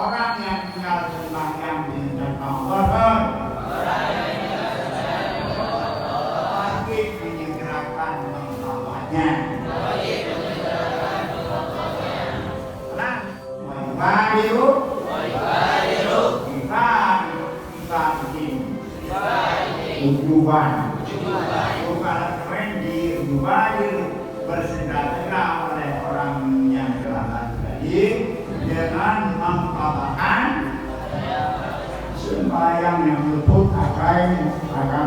orang yang tinggal sembahyang di tempat wajib menyegerakan mengawalnya. Nah, wajib tujuan bukan keren bersedekah oleh orang yang telah tadi dengan mengatakan sembahyang yang luput akan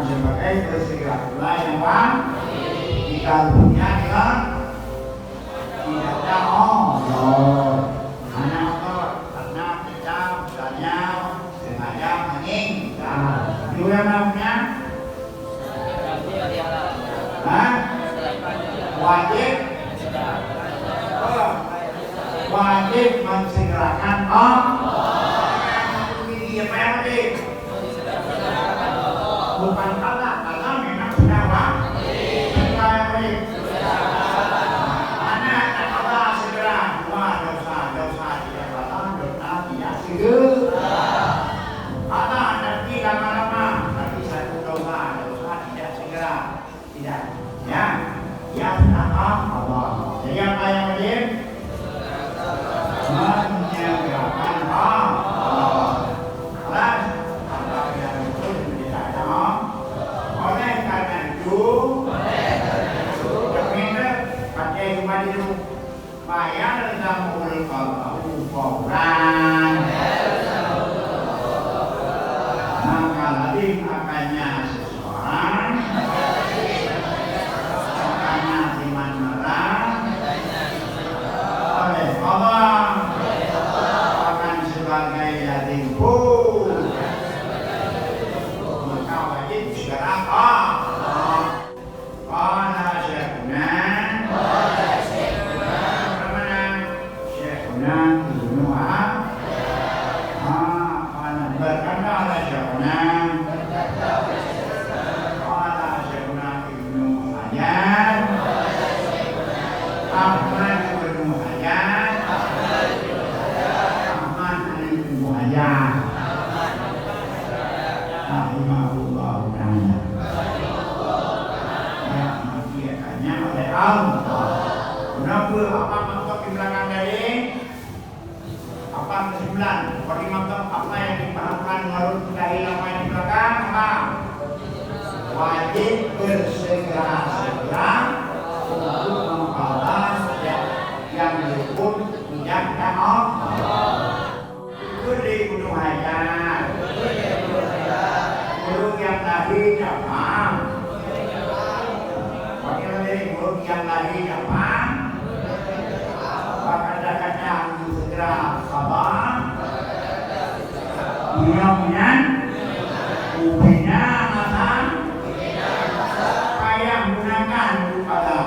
sebagai bersegeralah yang bang jika punya tidak ada Allah anak Allah karena kita misalnya sengaja meninggal juga namanya wajib mensegerakan ini apa yang wajib bukan karena memang sudah wajib mana kata segera dosa tidak batal dosa tidak segera ada tidak lama-lama tapi satu dosa tidak segera tidak ya Allah jadi apa yang wajib menyegerakan Allah apa yang itu tidak ada oleh karena itu terminal pakai rumah itu bayar zamul kalau koran maka lebih akannya seseorang akannya iman merah oleh Allah akan sebagai yatimku maka wajib segera pada syekhuna Ibnu berkata oleh syekhuna pada syekhuna Ibnu Hajar Ahmad Ibnu Hajar rahimahullah ta'ala ya makiakannya oleh Allah kenapa apa maksud di belakang dari apa kesimpulan bagi maksud apa yang dipahamkan menurut dari apa yang di belakang apa wajib bersegera-segera untuk membalas yang disebut tidak Allah itu di Gunung Hajar guru yang lahir Jepang guru yang lahir Jepang kadang-kadang segera sabar mudah-mudahan ubina masa kaya gunakan kepada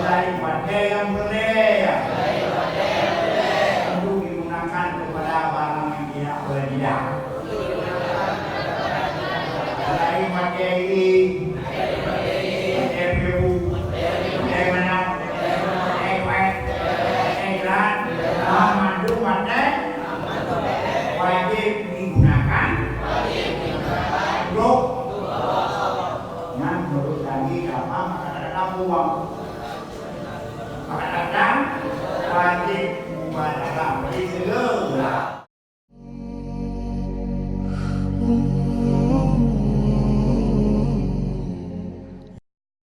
daripada yang berbeda untuk digunakan kepada barang yang tidak berbeda daripada ini wajib digunakan untuk yang menurut lagi apa kadang-kadang buang kadang-kadang wajib membaca beli segera